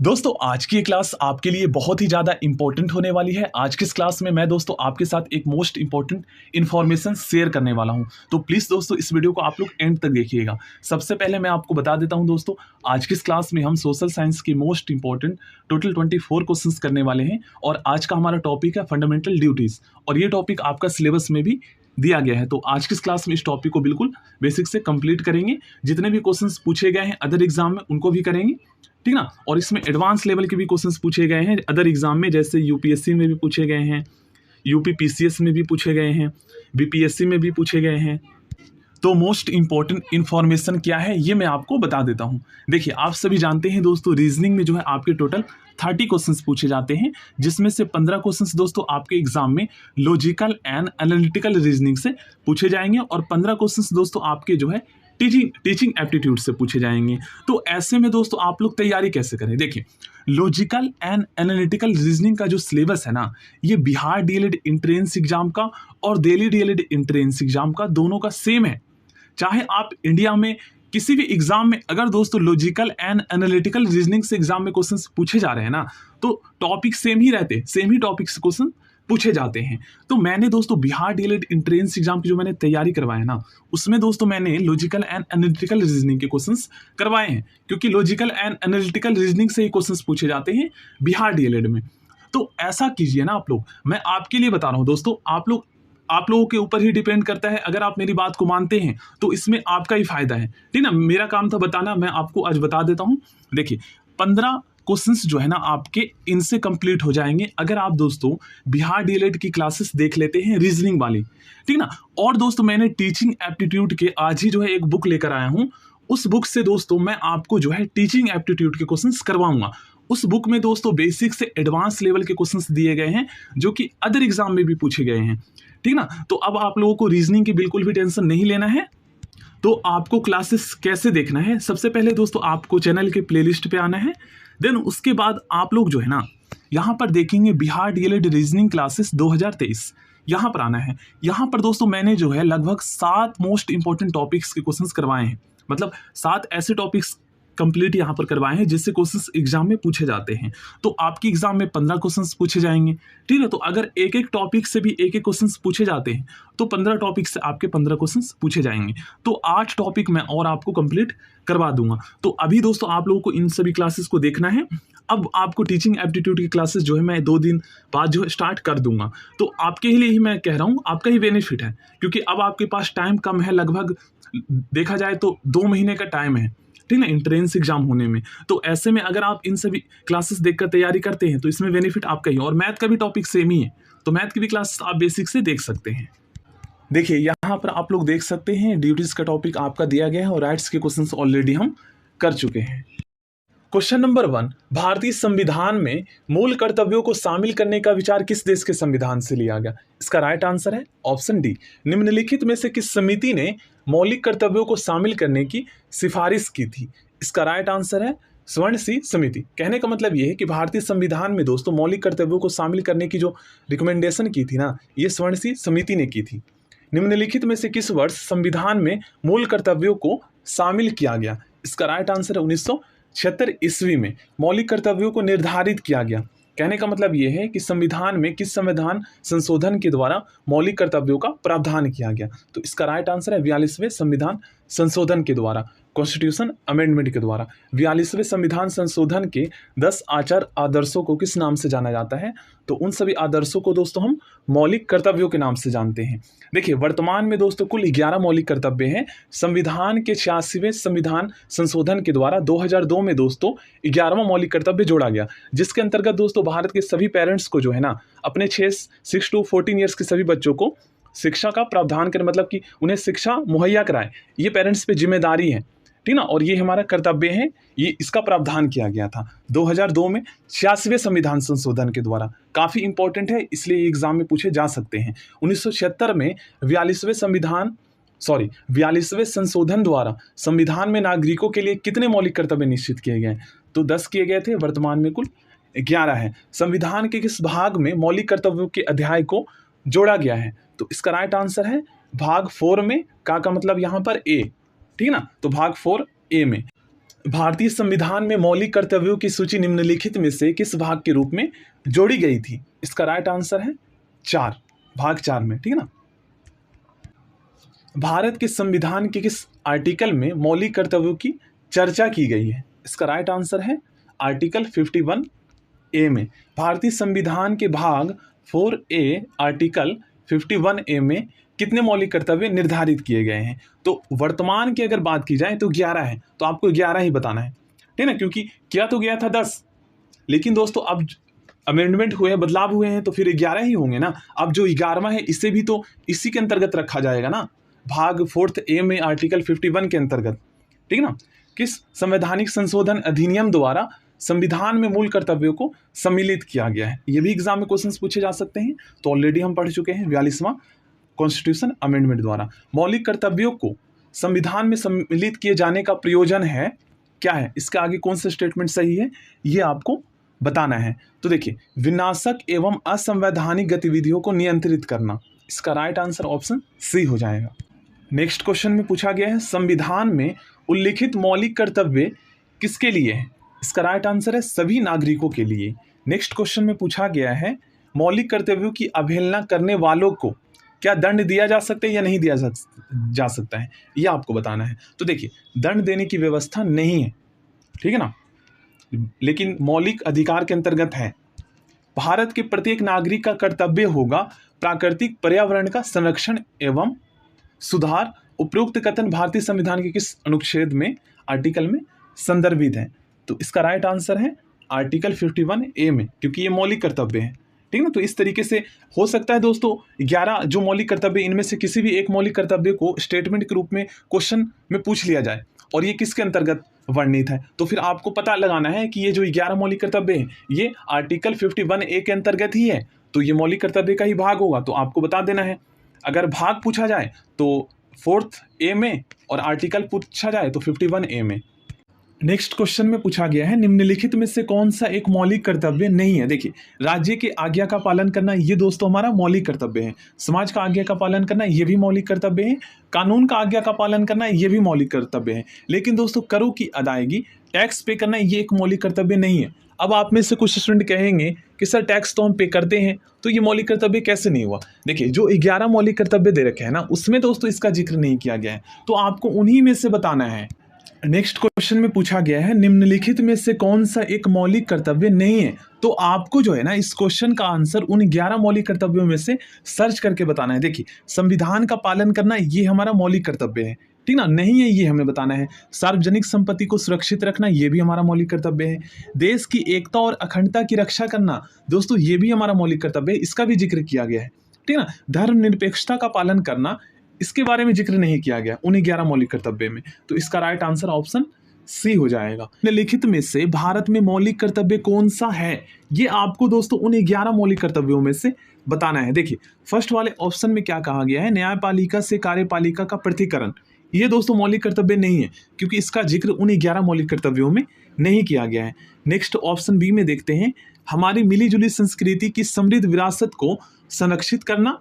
दोस्तों आज की ये क्लास आपके लिए बहुत ही ज़्यादा इंपॉर्टेंट होने वाली है। आज की इस क्लास में मैं दोस्तों आपके साथ एक मोस्ट इंपॉर्टेंट इन्फॉर्मेशन शेयर करने वाला हूं। तो प्लीज़ दोस्तों इस वीडियो को आप लोग एंड तक देखिएगा। सबसे पहले मैं आपको बता देता हूं दोस्तों, आज की इस क्लास में हम सोशल साइंस की मोस्ट इंपॉर्टेंट टोटल 24 क्वेश्चंस करने वाले हैं और आज का हमारा टॉपिक है फंडामेंटल ड्यूटीज़ और ये टॉपिक आपका सिलेबस में भी दिया गया है। तो आज की इस क्लास में इस टॉपिक को बिल्कुल बेसिक से कंप्लीट करेंगे। जितने भी क्वेश्चंस पूछे गए हैं अदर एग्जाम में उनको भी करेंगे, ठीक ना। और इसमें एडवांस लेवल के भी क्वेश्चंस पूछे गए हैं अदर एग्जाम में, जैसे यूपीएससी में भी पूछे गए हैं, यूपी पीसीएस में भी पूछे गए हैं, बीपीएससी में भी पूछे गए हैं। तो मोस्ट इंपॉर्टेंट इन्फॉर्मेशन क्या है ये मैं आपको बता देता हूं। देखिए आप सभी जानते हैं दोस्तों, रीजनिंग में जो है आपके टोटल 30 क्वेश्चंस पूछे जाते हैं, जिसमें से 15 क्वेश्चंस दोस्तों आपके एग्जाम में लॉजिकल एंड एनालिटिकल रीजनिंग से पूछे जाएंगे और 15 क्वेश्चंस दोस्तों आपके जो है टीचिंग एप्टीट्यूड से पूछे जाएंगे। तो ऐसे में दोस्तों आप लोग तैयारी कैसे करें? देखिए लॉजिकल एंड एनालिटिकल रीजनिंग का जो सिलेबस है ना, ये बिहार डीएलएड एंट्रेंस एग्जाम का और दिल्ली डीएलएड एंट्रेंस एग्जाम का दोनों का सेम है। चाहे आप इंडिया में किसी भी एग्जाम में अगर दोस्तों लॉजिकल एंड एनालिटिकल रीजनिंग से एग्जाम में क्वेश्चंस पूछे जा रहे हैं ना, तो टॉपिक सेम ही रहते, सेम ही टॉपिक से क्वेश्चन पूछे जाते हैं। तो मैंने दोस्तों बिहार डीएलएड एंट्रेंस एग्जाम की जो मैंने तैयारी करवाया ना, उसमें दोस्तों मैंने लॉजिकल एंड एनालिटिकल रीजनिंग के क्वेश्चंस करवाए हैं, क्योंकि लॉजिकल एंड एनालिटिकल रीजनिंग से ही क्वेश्चंस पूछे जाते हैं बिहार डीएलएड में। तो ऐसा कीजिए ना आप लोग, मैं आपके लिए बता रहा हूं दोस्तों, आप लोगों के ऊपर ही डिपेंड करता है। अगर आप मेरी बात को मानते हैं तो इसमें आपका ही फायदा है, ठीक ना। मेरा काम था बताना, मैं आपको आज बता देता हूं। देखिए 15 क्वेश्चंस जो है ना आपके इनसे कंप्लीट हो जाएंगे अगर आप दोस्तों बिहार डीएलएड की क्लासेस देख लेते हैं रीजनिंग वाली, ठीक ना। और दोस्तों मैंने टीचिंग एप्टीट्यूड के आज ही जो है एक बुक लेकर आया हूं। उस बुक से दोस्तों मैं आपको जो है टीचिंग एप्टीट्यूड के क्वेश्चंस करवाऊंगा। उस बुक में दोस्तों बेसिक से एडवांस लेवल के क्वेश्चंस दिए गए हैं जो कि अदर एग्जाम में भी पूछे गए हैं, ठीक ना। तो अब आप लोगों को रीजनिंग की बिल्कुल भी टेंशन नहीं लेना है। तो आपको क्लासेस कैसे देखना है? सबसे पहले दोस्तों आपको चैनल के प्लेलिस्ट पे आना है, देन उसके बाद आप लोग जो है ना यहाँ पर देखेंगे बिहार डीएलएड रीजनिंग क्लासेस 2023, यहाँ पर आना है। यहाँ पर दोस्तों मैंने जो है लगभग 7 मोस्ट इंपॉर्टेंट टॉपिक्स के क्वेश्चंस करवाए हैं, मतलब 7 ऐसे टॉपिक्स कंप्लीट यहाँ पर करवाए हैं जिससे क्वेश्चंस एग्जाम में पूछे जाते हैं। तो आपके एग्जाम में 15 क्वेश्चंस पूछे जाएंगे, ठीक है। तो अगर एक एक टॉपिक से भी एक एक क्वेश्चंस पूछे जाते हैं तो 15 टॉपिक से आपके 15 क्वेश्चंस पूछे जाएंगे। तो 8 टॉपिक मैं और आपको कंप्लीट करवा दूंगा। तो अभी दोस्तों आप लोगों को इन सभी क्लासेस को देखना है। अब आपको टीचिंग एप्टीट्यूड की क्लासेस जो है मैं 2 दिन बाद जो है स्टार्ट कर दूंगा। तो आपके लिए ही मैं कह रहा हूँ, आपका ही बेनिफिट है, क्योंकि अब आपके पास टाइम कम है, लगभग देखा जाए तो 2 महीने का टाइम है, ठीक है, एंट्रेंस एग्जाम होने में। तो ऐसे में अगर आप इन सभी क्लासेस देखकर तैयारी करते हैं तो इसमें बेनिफिट आपका ही, और मैथ का भी टॉपिक सेम ही है, तो मैथ की भी क्लास आप बेसिक से देख सकते हैं। देखिए यहाँ पर आप लोग देख सकते हैं ड्यूटीज का टॉपिक आपका दिया गया है और राइट्स के क्वेश्चंस ऑलरेडी हम कर चुके हैं। क्वेश्चन नंबर 1, भारतीय संविधान में मूल कर्तव्यों को शामिल करने का विचार किस देश के संविधान से लिया गया? इसका राइट आंसर है ऑप्शन डी, निम्नलिखित में से किस समिति ने मौलिक कर्तव्यों को शामिल करने की सिफारिश की थी? इसका राइट आंसर है स्वर्ण सिंह समिति। कहने का मतलब यह है कि भारतीय संविधान में दोस्तों मौलिक कर्तव्यों को शामिल करने की जो रिकमेंडेशन की थी ना, ये स्वर्ण सिंह समिति ने की थी। निम्नलिखित में से किस वर्ष संविधान में मूल कर्तव्यों को शामिल किया गया? इसका राइट आंसर है 1976 ईस्वी में मौलिक कर्तव्यों को निर्धारित किया गया। कहने का मतलब यह है कि संविधान में किस संविधान संशोधन के द्वारा मौलिक कर्तव्यों का प्रावधान किया गया? तो इसका राइट आंसर है 42वें संविधान संशोधन के द्वारा, कॉन्स्टिट्यूशन अमेंडमेंट के द्वारा। 42वें संविधान संशोधन के 10 आचार आदर्शों को किस नाम से जाना जाता है? तो उन सभी आदर्शों को दोस्तों हम मौलिक कर्तव्यों के नाम से जानते हैं। देखिए वर्तमान में दोस्तों कुल 11 मौलिक कर्तव्य हैं। संविधान के 86वें संविधान संशोधन के द्वारा 2002 में दोस्तों 11वां मौलिक कर्तव्य जोड़ा गया, जिसके अंतर्गत दोस्तों भारत के सभी पेरेंट्स को जो है ना अपने 6 to 14 ईयर्स के सभी बच्चों को शिक्षा का प्रावधान करें, मतलब कि उन्हें शिक्षा मुहैया कराएं। ये पेरेंट्स पे जिम्मेदारी है, ठीक ना, और ये हमारा कर्तव्य है। ये इसका प्रावधान किया गया था 2002 में 86वें संविधान संशोधन के द्वारा। काफ़ी इंपॉर्टेंट है, इसलिए एग्जाम में पूछे जा सकते हैं। 1976 में 42वें संशोधन द्वारा संविधान में नागरिकों के लिए कितने मौलिक कर्तव्य निश्चित किए गए? तो 10 किए गए थे, वर्तमान में कुल 11 है। संविधान के किस भाग में मौलिक कर्तव्यों के अध्याय को जोड़ा गया है? तो इसका राइट आंसर है भाग 4 में, का मतलब यहाँ पर ए, ठीक है ना, तो भाग 4 ए में। भारतीय संविधान में मौलिक कर्तव्यों की सूची निम्नलिखित में से किस भाग के रूप में जोड़ी गई थी? इसका राइट आंसर है 4, भाग 4 में, ठीक है ना। भारत के संविधान के किस आर्टिकल में मौलिक कर्तव्यों की चर्चा की गई है? इसका राइट आंसर है आर्टिकल 51A में। भारतीय संविधान के भाग 4A आर्टिकल 51A में कितने मौलिक कर्तव्य निर्धारित किए गए हैं? तो वर्तमान की अगर बात की जाए तो 11 है, तो आपको 11 ही बताना है, ठीक है ना, क्योंकि किया तो गया था 10, लेकिन दोस्तों अब अमेंडमेंट हुए हैं, बदलाव हुए हैं, तो फिर 11 ही होंगे ना। अब जो 11वां है इसे भी तो इसी के अंतर्गत रखा जाएगा ना, भाग 4A में आर्टिकल 51 के अंतर्गत, ठीक है ना। किस संवैधानिक संशोधन अधिनियम द्वारा संविधान में मूल कर्तव्यों को सम्मिलित किया गया है? ये भी एग्जाम में क्वेश्चंस पूछे जा सकते हैं। तो ऑलरेडी हम पढ़ चुके हैं 42वां कॉन्स्टिट्यूशन अमेंडमेंट द्वारा मौलिक कर्तव्यों को संविधान में सम्मिलित किए जाने का प्रयोजन है क्या है? इसके आगे कौन सा स्टेटमेंट सही है ये आपको बताना है। तो देखिए, विनाशक एवं असंवैधानिक गतिविधियों को नियंत्रित करना, इसका राइट आंसर ऑप्शन सी हो जाएगा। नेक्स्ट क्वेश्चन में पूछा गया है संविधान में उल्लिखित मौलिक कर्तव्य किसके लिए है? इसका राइट आंसर है सभी नागरिकों के लिए। नेक्स्ट क्वेश्चन में पूछा गया है मौलिक कर्तव्यों की अवहेलना करने वालों को क्या दंड दिया जा सकता है या नहीं दिया जा सकता है, यह आपको बताना है। तो देखिए, दंड देने की व्यवस्था नहीं है, ठीक है ना, लेकिन मौलिक अधिकार के अंतर्गत है। भारत के प्रत्येक नागरिक का कर्तव्य होगा प्राकृतिक पर्यावरण का संरक्षण एवं सुधार। उपरोक्त कथन भारतीय संविधान के किस अनुच्छेद में, आर्टिकल में संदर्भित है? तो इसका राइट आंसर है आर्टिकल 51A में, क्योंकि ये मौलिक कर्तव्य है, ठीक है ना। तो इस तरीके से हो सकता है दोस्तों 11 जो मौलिक कर्तव्य, इनमें से किसी भी एक मौलिक कर्तव्य को स्टेटमेंट के रूप में क्वेश्चन में पूछ लिया जाए और ये किसके अंतर्गत वर्णित है, तो फिर आपको पता लगाना है कि ये जो 11 मौलिक कर्तव्य है ये आर्टिकल 51A के अंतर्गत ही है, तो ये मौलिक कर्तव्य का ही भाग होगा, तो आपको बता देना है। अगर भाग पूछा जाए तो 4A में और आर्टिकल पूछा जाए तो 51A में। नेक्स्ट क्वेश्चन में पूछा गया है निम्नलिखित में से कौन सा एक मौलिक कर्तव्य नहीं है? देखिए, राज्य के आज्ञा का पालन करना ये दोस्तों हमारा मौलिक कर्तव्य है। समाज का आज्ञा का पालन करना ये भी मौलिक कर्तव्य है। कानून का आज्ञा का पालन करना ये भी मौलिक कर्तव्य है। लेकिन दोस्तों करों की अदायगी, टैक्स पे करना ये एक मौलिक कर्तव्य नहीं है। अब आप में से कुछ स्टूडेंट कहेंगे कि सर टैक्स तो हम पे करते हैं, तो ये मौलिक कर्तव्य कैसे नहीं हुआ? देखिए, जो 11 मौलिक कर्तव्य दे रखे हैं ना, उसमें दोस्तों इसका जिक्र नहीं किया गया है, तो आपको उन्हीं में से बताना है। नेक्स्ट क्वेश्चन में पूछा गया है निम्नलिखित में से कौन सा एक मौलिक कर्तव्य नहीं है? तो आपको जो है ना इस क्वेश्चन का आंसर उन 11 मौलिक कर्तव्यों में से सर्च करके बताना है। देखिए, संविधान का पालन करना ये हमारा मौलिक कर्तव्य है, ठीक ना, नहीं है ये हमें बताना है। सार्वजनिक संपत्ति को सुरक्षित रखना ये भी हमारा मौलिक कर्तव्य है। देश की एकता और अखंडता की रक्षा करना दोस्तों ये भी हमारा मौलिक कर्तव्य है, इसका भी जिक्र किया गया है, ठीक ना। धर्मनिरपेक्षता का पालन करना, इसके बारे में जिक्र नहीं किया गया उन्हीं 11 मौलिक कर्तव्य में, तो इसका राइट आंसर ऑप्शन सी हो जाएगा। निम्नलिखित में से भारत में मौलिक कर्तव्य कौन सा है? ये आपको दोस्तों उन 11 मौलिक कर्तव्यों में से बताना है। देखिए, फर्स्ट वाले ऑप्शन में क्या कहा गया है, न्यायपालिका से कार्यपालिका का पृथक्करण। ये दोस्तों मौलिक कर्तव्य नहीं है, क्योंकि इसका जिक्र उन 11 मौलिक कर्तव्यों में नहीं किया गया है। नेक्स्ट ऑप्शन बी में देखते हैं, हमारी मिलीजुली संस्कृति की समृद्ध विरासत को संरक्षित करना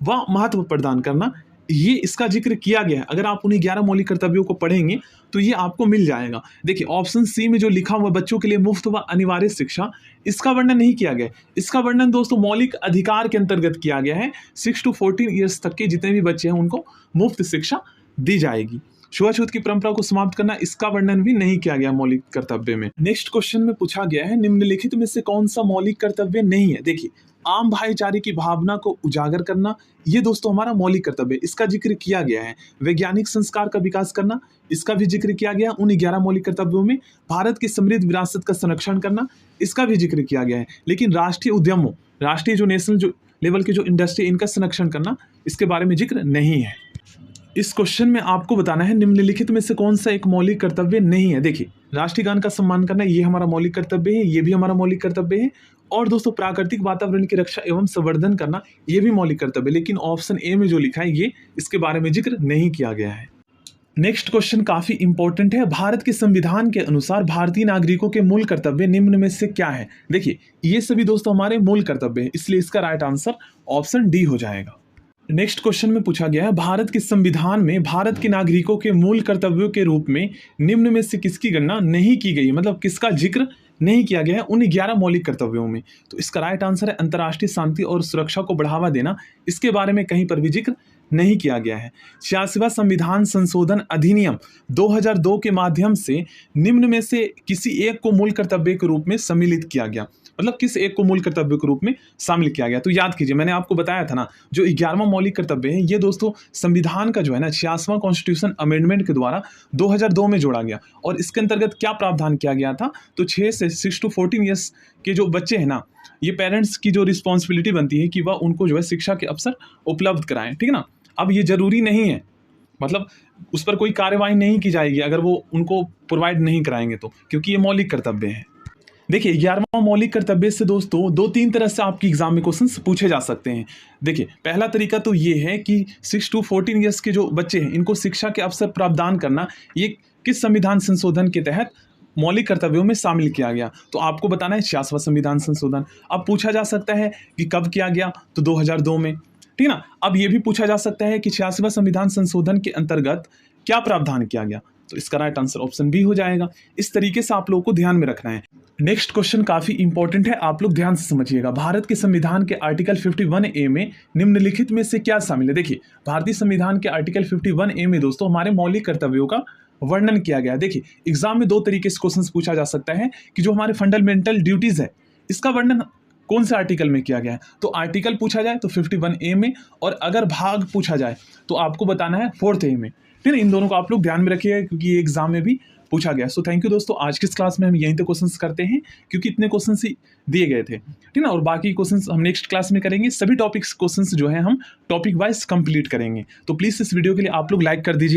व महत्व प्रदान करना, ये इसका जिक्र किया गया है। अगर आप उन्हीं 11 मौलिक कर्तव्यों को पढ़ेंगे तो ये आपको मिल जाएगा। देखिए, ऑप्शन सी में जो लिखा हुआ बच्चों के लिए मुफ्त व अनिवार्य शिक्षा, इसका वर्णन नहीं किया गया। इसका वर्णन दोस्तों मौलिक अधिकार के अंतर्गत किया गया है। 6 to 14 ईयर्स तक के जितने भी बच्चे हैं उनको मुफ्त शिक्षा दी जाएगी। छुआछूत की परंपरा को समाप्त करना, इसका वर्णन भी नहीं किया गया मौलिक कर्तव्य में। नेक्स्ट क्वेश्चन में पूछा गया है निम्नलिखित में से कौन सा मौलिक कर्तव्य नहीं है? देखिए, आम भाईचारे की भावना को उजागर करना ये दोस्तों हमारा मौलिक कर्तव्य, इसका जिक्र किया गया है। वैज्ञानिक संस्कार का विकास करना, इसका भी जिक्र किया गया उन 11 मौलिक कर्तव्यों में। भारत की समृद्ध विरासत का संरक्षण करना, इसका भी जिक्र किया गया है। लेकिन राष्ट्रीय उद्यमों, राष्ट्रीय जो नेशनल जो लेवल की जो इंडस्ट्री, इनका संरक्षण करना, इसके बारे में जिक्र नहीं है। इस क्वेश्चन में आपको बताना है निम्नलिखित में से कौन सा एक मौलिक कर्तव्य नहीं है? देखिए, राष्ट्रीय गान का सम्मान करना ये हमारा मौलिक कर्तव्य है, ये भी हमारा मौलिक कर्तव्य है। और दोस्तों प्राकृतिक वातावरण की रक्षा एवं संवर्धन करना ये भी मौलिक कर्तव्य, लेकिन ऑप्शन ए में जो लिखा है ये इसके बारे में जिक्र नहीं किया गया है। नेक्स्ट क्वेश्चन काफी इंपॉर्टेंट है। भारत के संविधान के अनुसार भारतीय नागरिकों के मूल कर्तव्य निम्न में से क्या है? देखिए, ये सभी दोस्तों हमारे मूल कर्तव्य है, इसलिए इसका राइट आंसर ऑप्शन डी हो जाएगा। नेक्स्ट क्वेश्चन में पूछा गया है, भारत के संविधान में भारत के नागरिकों के मूल कर्तव्यों के रूप में निम्न में से किसकी गणना नहीं की गई, मतलब किसका जिक्र नहीं किया गया है उन 11 मौलिक कर्तव्यों में। तो इसका राइट आंसर है अंतर्राष्ट्रीय शांति और सुरक्षा को बढ़ावा देना। इसके बारे में कहीं पर भी जिक्र नहीं किया गया है। 86वां संविधान संशोधन अधिनियम 2002 के माध्यम से निम्न में से किसी एक को मूल कर्तव्य के रूप में सम्मिलित किया गया, मतलब किस एक को मूल कर्तव्य के रूप में शामिल किया गया। तो याद कीजिए, मैंने आपको बताया था ना, जो 11वां मौलिक कर्तव्य है ये दोस्तों संविधान का जो है ना 86वां कॉन्स्टिट्यूशन अमेंडमेंट के द्वारा 2002 में जोड़ा गया। और इसके अंतर्गत क्या प्रावधान किया गया था, तो 6 to 14 ईयर्स के जो बच्चे हैं ना, ये पेरेंट्स की जो रिस्पॉन्सिबिलिटी बनती है कि वह उनको जो है शिक्षा के अवसर उपलब्ध कराएं, ठीक है ना। अब ये जरूरी नहीं है, मतलब उस पर कोई कार्रवाई नहीं की जाएगी अगर वो उनको प्रोवाइड नहीं कराएंगे तो, क्योंकि ये मौलिक कर्तव्य है। देखिए 11वां मौलिक कर्तव्य से दोस्तों 2-3 तरह से आपकी एग्जाम में क्वेश्चंस पूछे जा सकते हैं। देखिए पहला तरीका तो ये है कि 6 to 14 ईयर्स के जो बच्चे हैं इनको शिक्षा के अवसर प्रावधान करना, ये किस संविधान संशोधन के तहत मौलिक कर्तव्यों में शामिल किया गया, तो आपको बताना है 86वां संविधान संशोधन। अब पूछा जा सकता है कि कब किया गया, तो 2002 में, ठीक है ना। अब ये भी पूछा जा सकता है कि 86वां संविधान संशोधन के अंतर्गत क्या प्रावधान किया गया, तो इसका राइट आंसर ऑप्शन बी हो जाएगा। इस तरीके से आप लोगों को ध्यान में रखना है। नेक्स्ट क्वेश्चन काफी इंपॉर्टेंट है, आप लोग ध्यान से समझिएगा। भारत के संविधान के आर्टिकल 51A में निम्नलिखित में से क्या शामिल है। देखिए भारतीय संविधान के आर्टिकल 51A में दोस्तों हमारे मौलिक कर्तव्यों का वर्णन किया गया है। देखिए एग्जाम में 2 तरीके से क्वेश्चन पूछा जा सकता है कि जो हमारे फंडामेंटल ड्यूटीज है इसका वर्णन कौन से आर्टिकल में किया गया है। तो आर्टिकल पूछा जाए तो 51A में, और अगर भाग पूछा जाए तो आपको बताना है 4th A में, ठीक है। इन दोनों को आप लोग ध्यान में रखिएगा क्योंकि ये एग्जाम में भी पूछा गया। सो थैंक यू दोस्तों, आज की इस क्लास में हम यहीं तक क्वेश्चंस करते हैं क्योंकि इतने क्वेश्चंस ही दिए गए थे, ठीक ना। और बाकी क्वेश्चंस हम नेक्स्ट क्लास में करेंगे। सभी टॉपिक्स क्वेश्चंस जो है हम टॉपिक वाइज कंप्लीट करेंगे। तो प्लीज़ इस वीडियो के लिए आप लोग लाइक कर दीजिए।